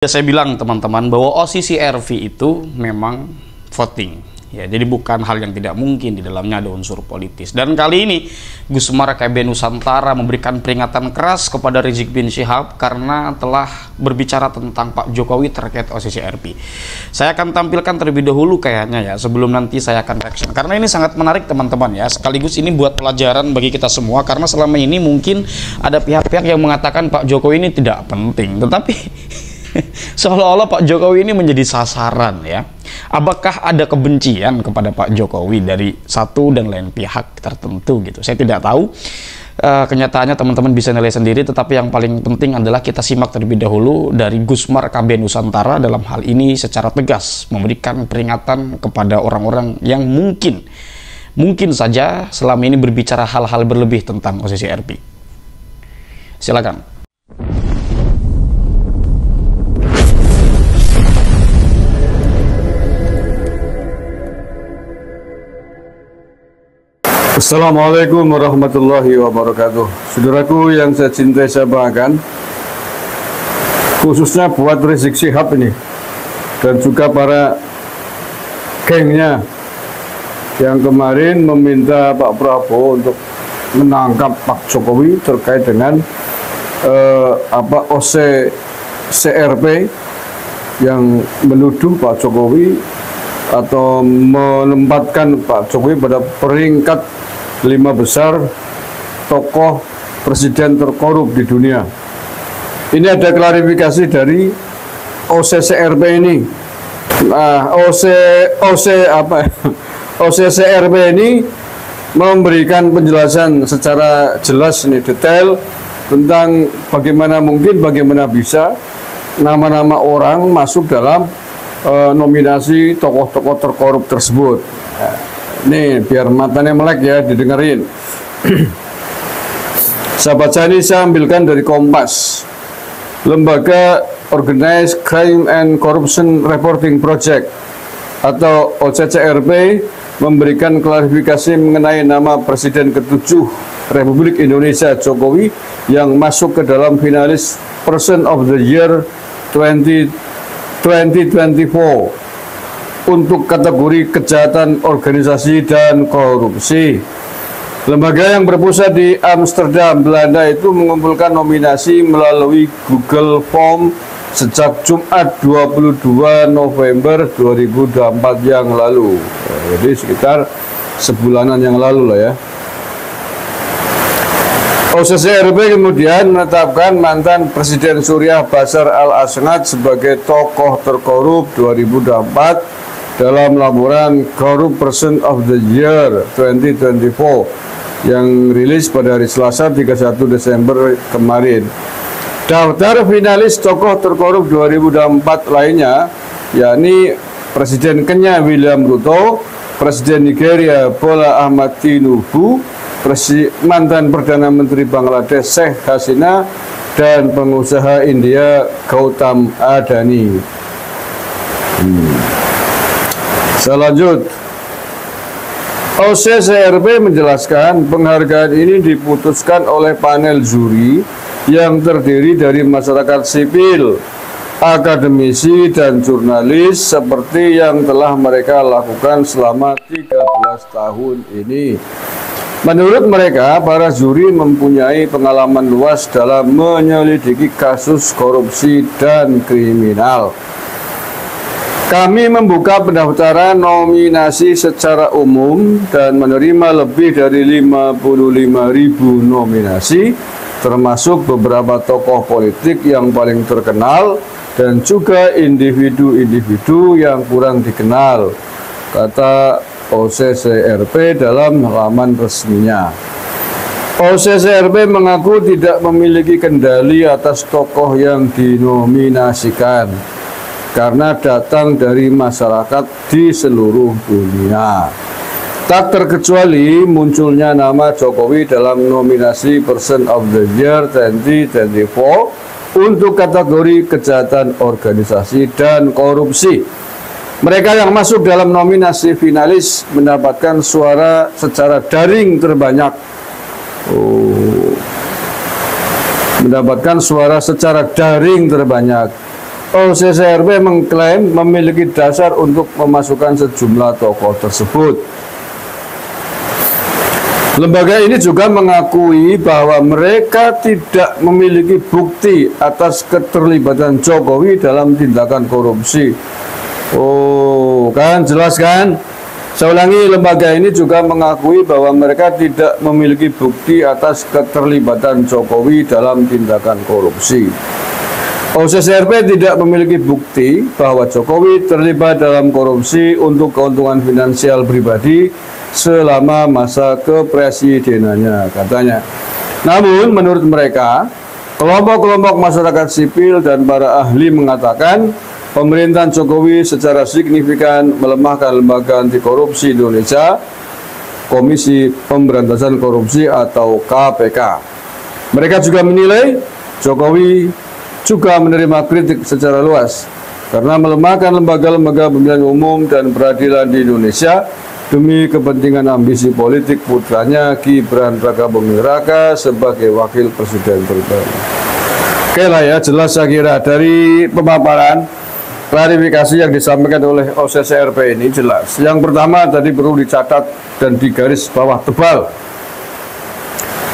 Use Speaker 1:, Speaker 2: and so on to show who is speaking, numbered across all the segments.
Speaker 1: Ya, saya bilang teman-teman bahwa OCCRV itu memang voting ya, jadi bukan hal yang tidak mungkin, di dalamnya ada unsur politis. Dan kali ini Gusmar KB Nusantara memberikan peringatan keras kepada Rizik bin Syihab karena telah berbicara tentang Pak Jokowi terkait OCCRV. Saya akan tampilkan terlebih dahulu kayaknya ya, sebelum nanti saya akan reaction, karena ini sangat menarik teman-teman ya, sekaligus ini buat pelajaran bagi kita semua, karena selama ini mungkin ada pihak-pihak yang mengatakan Pak Jokowi ini tidak penting, tetapi seolah-olah Pak Jokowi ini menjadi sasaran ya. Apakah ada kebencian kepada Pak Jokowi dari satu dan lain pihak tertentu gitu? Saya tidak tahu. Kenyataannya teman-teman bisa nilai sendiri, tetapi yang paling penting adalah kita simak terlebih dahulu dari Gusmar KB Nusantara dalam hal ini secara tegas memberikan peringatan kepada orang-orang yang mungkin saja selama ini berbicara hal-hal berlebih tentang OCCRV. Silakan.
Speaker 2: Assalamualaikum warahmatullahi wabarakatuh. Saudaraku yang saya cintai, saya banggakan, khususnya buat Rizik Syihab ini dan juga para gengnya yang kemarin meminta Pak Prabowo untuk menangkap Pak Jokowi terkait dengan OCCRV yang menuduh Pak Jokowi atau menempatkan Pak Jokowi pada peringkat 5 besar tokoh presiden terkorup di dunia. Ini ada klarifikasi dari OCCRV ini. Nah, OCCRV ini memberikan penjelasan secara jelas, ini detail tentang bagaimana bisa nama-nama orang masuk dalam nominasi tokoh-tokoh terkorup tersebut. Nih, biar matanya melek ya, didengerin. Sahabat saya, ini saya ambilkan dari Kompas. Lembaga Organized Crime and Corruption Reporting Project atau OCCRP memberikan klarifikasi mengenai nama Presiden ke-7 Republik Indonesia Jokowi yang masuk ke dalam finalis Person of the Year 2024 untuk kategori kejahatan organisasi dan korupsi. Lembaga yang berpusat di Amsterdam, Belanda itu mengumpulkan nominasi melalui Google Form sejak Jumat 22 November 2024 yang lalu. Jadi sekitar sebulanan yang lalu lah ya. OCCRP kemudian menetapkan mantan Presiden Suriah Bashar al-Assad sebagai tokoh terkorup 2024 dalam laporan Corrupt Person of the Year 2024 yang rilis pada hari Selasa 31 Desember kemarin. Daftar finalis tokoh terkorup 2024 lainnya yakni Presiden Kenya William Ruto, Presiden Nigeria Bola Ahmed Tinubu, mantan Perdana Menteri Bangladesh Sheikh Hasina, dan pengusaha India Gautam Adani. Selanjut, OCCRP menjelaskan penghargaan ini diputuskan oleh panel juri yang terdiri dari masyarakat sipil, akademisi, dan jurnalis seperti yang telah mereka lakukan selama 13 tahun ini. Menurut mereka, para juri mempunyai pengalaman luas dalam menyelidiki kasus korupsi dan kriminal. Kami membuka pendaftaran nominasi secara umum dan menerima lebih dari 55.000 nominasi, termasuk beberapa tokoh politik yang paling terkenal dan juga individu-individu yang kurang dikenal, kata OCCRP dalam laman resminya. OCCRP mengaku tidak memiliki kendali atas tokoh yang dinominasikan karena datang dari masyarakat di seluruh dunia. Tak terkecuali munculnya nama Jokowi dalam nominasi Person of the Year 2024 untuk kategori kejahatan organisasi dan korupsi. Mereka yang masuk dalam nominasi finalis mendapatkan suara secara daring terbanyak. Mendapatkan suara secara daring terbanyak. OCCRP mengklaim memiliki dasar untuk memasukkan sejumlah tokoh tersebut. Lembaga ini juga mengakui bahwa mereka tidak memiliki bukti atas keterlibatan Jokowi dalam tindakan korupsi. Oh, kan jelas kan? Saya ulangi, lembaga ini juga mengakui bahwa mereka tidak memiliki bukti atas keterlibatan Jokowi dalam tindakan korupsi. OCCRP tidak memiliki bukti bahwa Jokowi terlibat dalam korupsi untuk keuntungan finansial pribadi selama masa kepresidenannya, katanya. Namun, menurut mereka, kelompok-kelompok masyarakat sipil dan para ahli mengatakan pemerintahan Jokowi secara signifikan melemahkan lembaga anti korupsi Indonesia, Komisi Pemberantasan Korupsi atau KPK. Mereka juga menilai Jokowi juga menerima kritik secara luas karena melemahkan lembaga-lembaga pemilihan umum dan peradilan di Indonesia demi kepentingan ambisi politik putranya Gibran Rakabuming Raka sebagai wakil presiden terpilih. Oke lah ya, jelas saya kira dari pemaparan klarifikasi yang disampaikan oleh OCCRP ini jelas. Yang pertama tadi perlu dicatat dan digaris bawah tebal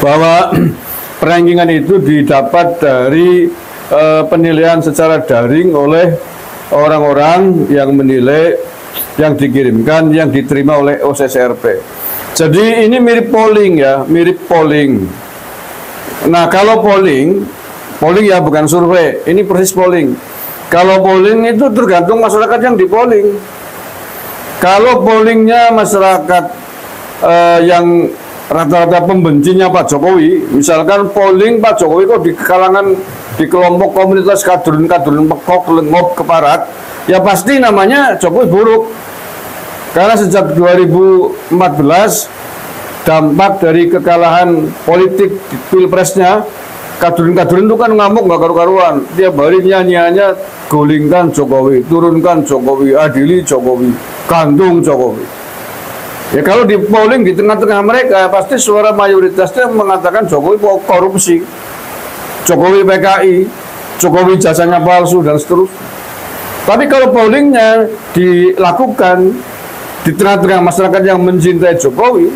Speaker 2: bahwa rankingan itu didapat dari penilaian secara daring oleh orang-orang yang menilai yang dikirimkan, yang diterima oleh OCCRP. Jadi ini mirip polling ya, mirip polling. Nah kalau polling ya bukan survei, ini persis polling. Kalau polling itu tergantung masyarakat yang di polling. Kalau pollingnya masyarakat yang rata-rata pembencinya Pak Jokowi, misalkan polling Pak Jokowi kok di kalangan di kelompok komunitas kadrun-kadrun pekok lengop keparat, ya pasti namanya Jokowi buruk. Karena sejak 2014 dampak dari kekalahan politik di pilpresnya, kadrun-kadrun itu kan ngamuk nggak karu-karuan. Tiap hari nyanyiannya golingkan Jokowi, turunkan Jokowi, adili Jokowi, gantung Jokowi. Ya kalau di polling di tengah-tengah mereka pasti suara mayoritasnya mengatakan Jokowi korupsi, Jokowi PKI, Jokowi jasanya palsu dan seterusnya. Tapi kalau pollingnya dilakukan di tengah-tengah masyarakat yang mencintai Jokowi,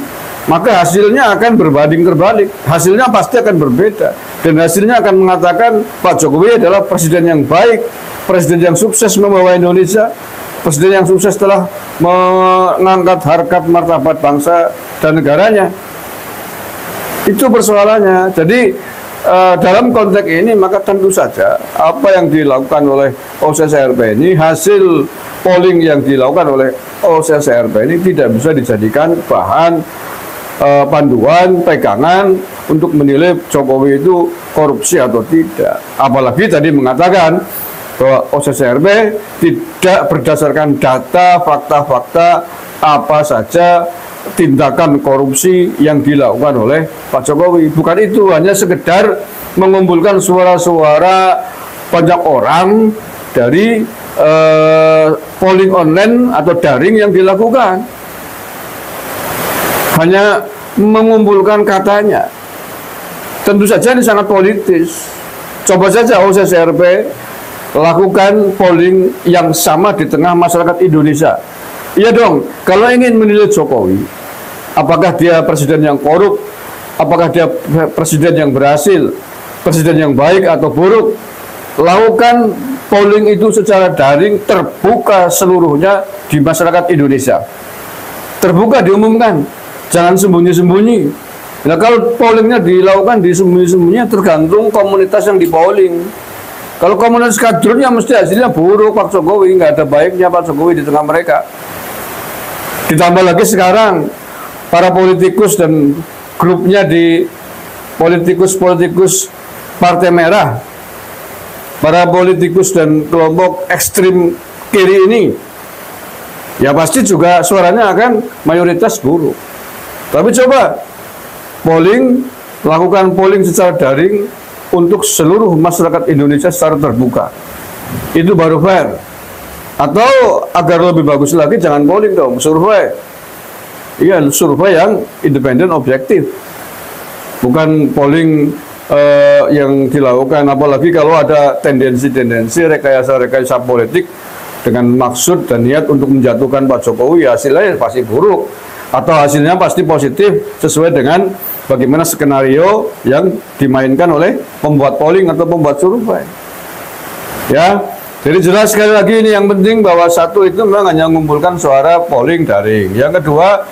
Speaker 2: maka hasilnya akan berbanding terbalik. Hasilnya pasti akan berbeda. Dan hasilnya akan mengatakan Pak Jokowi adalah presiden yang baik, presiden yang sukses membawa Indonesia, presiden yang sukses telah mengangkat harkat martabat bangsa dan negaranya. Itu persoalannya. Jadi dalam konteks ini maka tentu saja apa yang dilakukan oleh OCCRP ini, hasil polling yang dilakukan oleh OCCRP ini tidak bisa dijadikan bahan panduan, pegangan untuk menilai Jokowi itu korupsi atau tidak. Apalagi tadi mengatakan bahwa OCCRP tidak berdasarkan data, fakta-fakta apa saja tindakan korupsi yang dilakukan oleh Pak Jokowi. Bukan itu, hanya sekedar mengumpulkan suara-suara banyak orang dari polling online atau daring yang dilakukan. Hanya mengumpulkan katanya. Tentu saja ini sangat politis. Coba saja OCCRP lakukan polling yang sama di tengah masyarakat Indonesia. Iya dong, kalau ingin menilai Jokowi, apakah dia presiden yang korup, apakah dia presiden yang berhasil, presiden yang baik atau buruk, lakukan polling itu secara daring, terbuka seluruhnya di masyarakat Indonesia. Terbuka, diumumkan, jangan sembunyi-sembunyi. Nah kalau pollingnya dilakukan di sembunyi-sembunyi, tergantung komunitas yang di polling. Kalau komunitas kadrunnya mesti hasilnya buruk Pak Jokowi, nggak ada baiknya Pak Jokowi di tengah mereka. Ditambah lagi sekarang para politikus dan grupnya di politikus-politikus Partai Merah, para politikus dan kelompok ekstrim kiri ini, ya pasti juga suaranya akan mayoritas buruk. Tapi coba polling, lakukan polling secara daring untuk seluruh masyarakat Indonesia secara terbuka. Itu baru fair. Atau agar lebih bagus lagi, jangan polling dong, survei. Iya, survei yang independen, objektif. Bukan polling yang dilakukan, apalagi kalau ada tendensi-tendensi rekayasa-rekayasa politik dengan maksud dan niat untuk menjatuhkan Pak Jokowi, hasilnya pasti buruk atau hasilnya pasti positif sesuai dengan bagaimana skenario yang dimainkan oleh pembuat polling atau pembuat survei. Ya, jadi jelas sekali lagi ini yang penting bahwa satu itu memang hanya mengumpulkan suara polling daring. Yang kedua,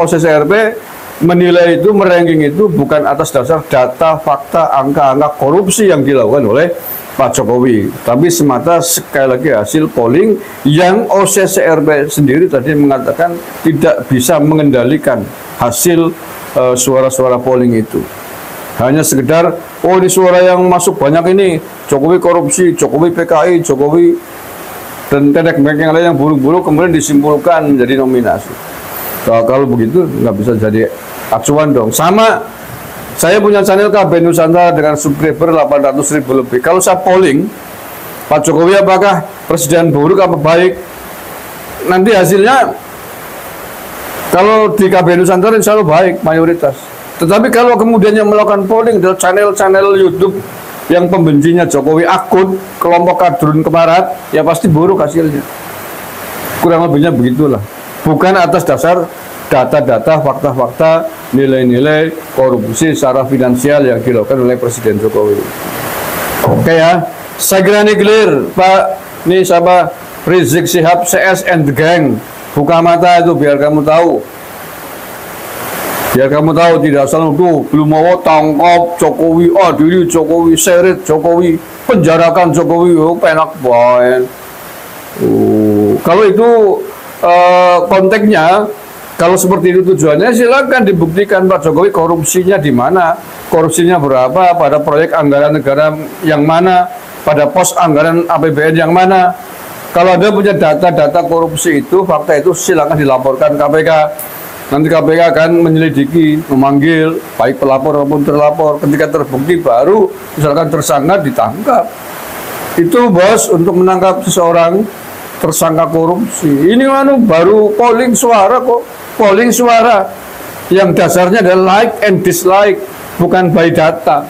Speaker 2: OCCRP menilai itu, meranking itu bukan atas dasar data, fakta, angka-angka korupsi yang dilakukan oleh Pak Jokowi, tapi semata sekali lagi hasil polling yang OCCRP sendiri tadi mengatakan tidak bisa mengendalikan hasil suara-suara polling itu. Hanya sekedar, oh ini suara yang masuk banyak ini, Jokowi korupsi, Jokowi PKI, Jokowi, dan tenek-tenek yang lain yang buruk-buruk kemudian disimpulkan menjadi nominasi. Kalau begitu nggak bisa jadi acuan dong. Sama, saya punya channel KB Nusantara dengan subscriber 800.000 lebih. Kalau saya polling, Pak Jokowi apakah presiden buruk apa baik? Nanti hasilnya, kalau di KB Nusantara insya Allah baik, mayoritas. Tetapi kalau kemudian yang melakukan polling dari channel-channel YouTube yang pembencinya Jokowi, akun kelompok kadrun kemarat, ya pasti buruk hasilnya. Kurang lebihnya begitulah. Bukan atas dasar data-data, fakta-fakta, nilai-nilai korupsi secara finansial yang dilakukan oleh Presiden Jokowi. Oke ya, saya kira ini clear, Pak. Ini sama Rizik Syihab, CS and the gang. Buka mata itu biar kamu tahu. Biar kamu tahu, tidak asal itu belum mau tangkap Jokowi, adili Jokowi, seret Jokowi, penjarakan Jokowi, penak banget. Kalau itu konteksnya, kalau seperti itu tujuannya, silakan dibuktikan Pak Jokowi korupsinya di mana, korupsinya berapa, pada proyek anggaran negara yang mana, pada pos anggaran APBN yang mana. Kalau Anda punya data-data korupsi itu, fakta itu, silakan dilaporkan KPK. Nanti KPK akan menyelidiki, memanggil baik pelapor maupun terlapor. Ketika terbukti baru misalkan tersangka ditangkap. Itu bos, untuk menangkap seseorang tersangka korupsi. Ini baru polling suara kok. Polling suara yang dasarnya adalah like and dislike, bukan by data.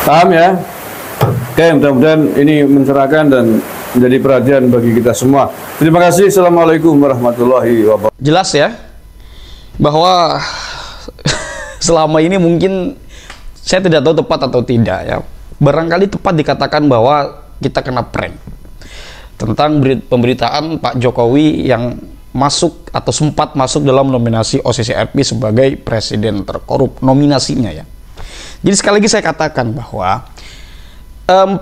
Speaker 2: Paham ya? Oke, mudah-mudahan ini mencerahkan dan menjadi perhatian bagi kita semua. Terima kasih. Assalamualaikum warahmatullahi wabarakatuh.
Speaker 1: Jelas ya bahwa selama ini mungkin saya tidak tahu tepat atau tidak ya. Barangkali tepat dikatakan bahwa kita kena prank tentang pemberitaan Pak Jokowi yang masuk atau sempat masuk dalam nominasi OCCRP sebagai presiden terkorup, nominasinya ya. Jadi sekali lagi saya katakan bahwa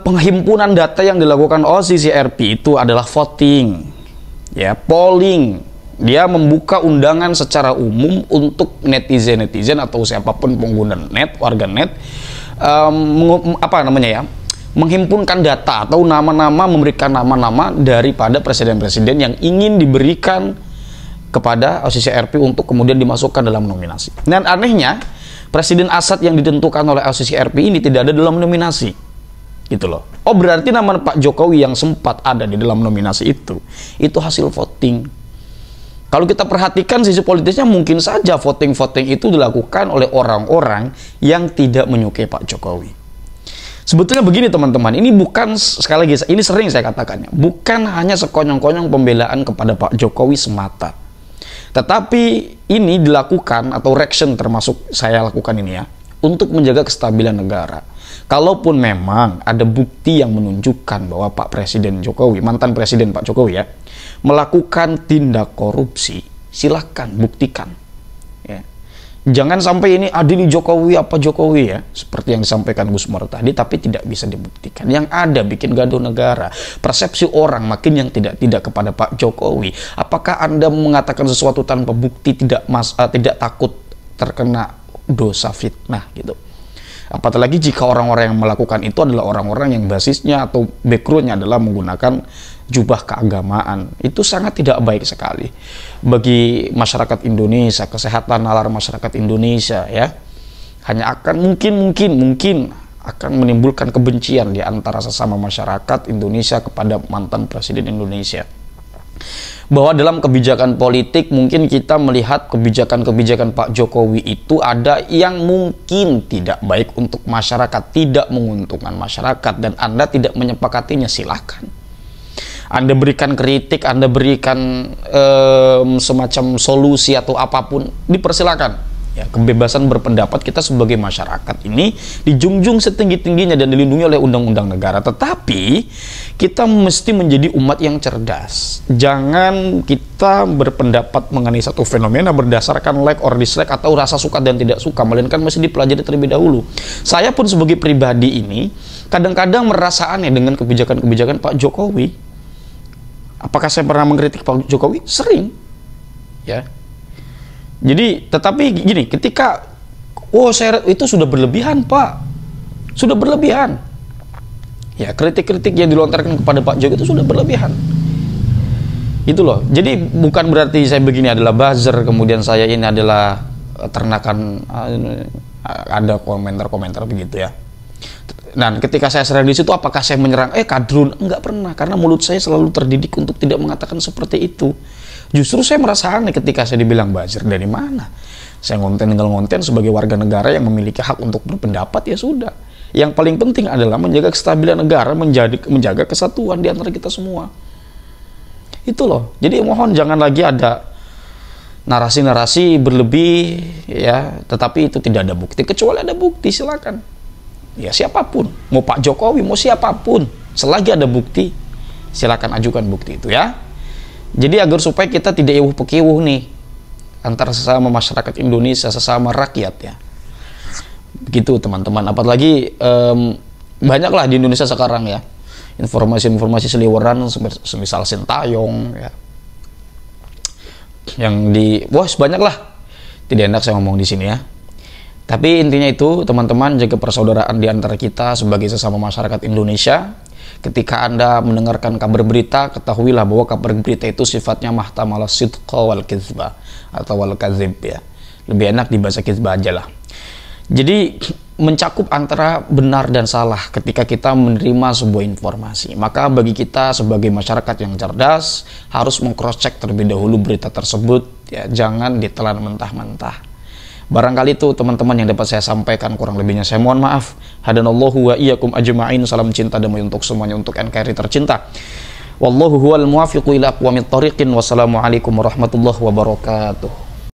Speaker 1: penghimpunan data yang dilakukan OCCRP itu adalah voting, ya, polling. Dia membuka undangan secara umum untuk netizen atau siapapun pengguna net, warga net, menghimpunkan data atau nama-nama, memberikan nama-nama daripada presiden-presiden yang ingin diberikan kepada OCCRP untuk kemudian dimasukkan dalam nominasi. Dan anehnya, Presiden Assad yang ditentukan oleh OCCRP ini tidak ada dalam nominasi. Gitu loh. Oh, berarti nama Pak Jokowi yang sempat ada di dalam nominasi itu hasil voting. Kalau kita perhatikan sisi politisnya, mungkin saja voting-voting itu dilakukan oleh orang-orang yang tidak menyukai Pak Jokowi. Sebetulnya begini teman-teman, ini bukan, sekali lagi, ini sering saya katakannya, bukan hanya sekonyong-konyong pembelaan kepada Pak Jokowi semata. Tetapi ini dilakukan, atau reaction termasuk saya lakukan ini ya, untuk menjaga kestabilan negara. Kalaupun memang ada bukti yang menunjukkan bahwa Pak Presiden Jokowi, mantan Presiden Pak Jokowi ya, melakukan tindak korupsi, silahkan buktikan. Ya. Jangan sampai ini adili Jokowi apa Jokowi ya, seperti yang disampaikan Gus Mor tadi, tapi tidak bisa dibuktikan. Yang ada bikin gaduh negara, persepsi orang makin yang tidak kepada Pak Jokowi. Apakah Anda mengatakan sesuatu tanpa bukti tidak takut terkena dosa fitnah gitu? Apalagi jika orang-orang yang melakukan itu adalah orang-orang yang basisnya atau backgroundnya adalah menggunakan jubah keagamaan. Itu sangat tidak baik sekali bagi masyarakat Indonesia, kesehatan nalar masyarakat Indonesia ya. Hanya akan mungkin akan menimbulkan kebencian di antara sesama masyarakat Indonesia kepada mantan Presiden Indonesia. bahwa dalam kebijakan politik mungkin kita melihat kebijakan-kebijakan Pak Jokowi itu ada yang mungkin tidak baik untuk masyarakat, tidak menguntungkan masyarakat, dan Anda tidak menyepakatinya, silahkan. Anda berikan kritik, Anda berikan semacam solusi atau apapun, dipersilakan. Ya, kebebasan berpendapat kita sebagai masyarakat ini dijunjung setinggi-tingginya dan dilindungi oleh undang-undang negara. Tetapi kita mesti menjadi umat yang cerdas. Jangan kita berpendapat mengenai satu fenomena berdasarkan like or dislike atau rasa suka dan tidak suka, melainkan mesti dipelajari terlebih dahulu. Saya pun sebagai pribadi ini kadang-kadang merasa aneh dengan kebijakan-kebijakan Pak Jokowi. Apakah saya pernah mengkritik Pak Jokowi? Sering. Ya. Jadi, tetapi gini, ketika saya itu sudah berlebihan, Pak. Sudah berlebihan. Ya, kritik-kritik yang dilontarkan kepada Pak Jokowi itu sudah berlebihan. Itu loh. Jadi bukan berarti saya begini adalah buzzer, kemudian saya ini adalah ternakan ada komentar-komentar begitu ya. Dan ketika saya serang di situ, apakah saya menyerang kadrun? Enggak pernah, karena mulut saya selalu terdidik untuk tidak mengatakan seperti itu. Justru saya merasa aneh ketika saya dibilang buzzer. Dari mana? Saya tinggal ngonten sebagai warga negara yang memiliki hak untuk berpendapat, ya sudah. Yang paling penting adalah menjaga kestabilan negara, menjaga kesatuan di antara kita semua. Itu loh. Jadi mohon jangan lagi ada narasi-narasi berlebih ya, tetapi itu tidak ada bukti. Kecuali ada bukti, silakan. Ya siapapun, mau Pak Jokowi, mau siapapun, selagi ada bukti, silakan ajukan bukti itu ya. Jadi agar supaya kita tidak iwuh pekiwuh nih antara sesama masyarakat Indonesia, sesama rakyat ya. Begitu teman-teman. Apalagi banyaklah di Indonesia sekarang ya informasi-informasi seliweran semisal Sintayong ya. Yang banyak lah. Tidak enak saya ngomong di sini ya. Tapi intinya itu teman-teman, jaga persaudaraan di antara kita sebagai sesama masyarakat Indonesia. Ketika Anda mendengarkan kabar berita, ketahuilah bahwa kabar berita itu sifatnya mahtamala sidqa wal kizbah atau wal kazib ya. Lebih enak dibaca kizbah aja lah. Jadi mencakup antara benar dan salah ketika kita menerima sebuah informasi. Maka bagi kita sebagai masyarakat yang cerdas harus meng-cross-check terlebih dahulu berita tersebut ya, jangan ditelan mentah-mentah. Barangkali itu teman-teman yang dapat saya sampaikan, kurang lebihnya saya mohon maaf. Hadanallahu wa iyyakum ajma'in. Salam cinta damai untuk semuanya, untuk NKRI tercinta. Wallahu huwal muwaffiqu ila aqwamit thoriqin. Wassalamualaikum warahmatullahi wabarakatuh.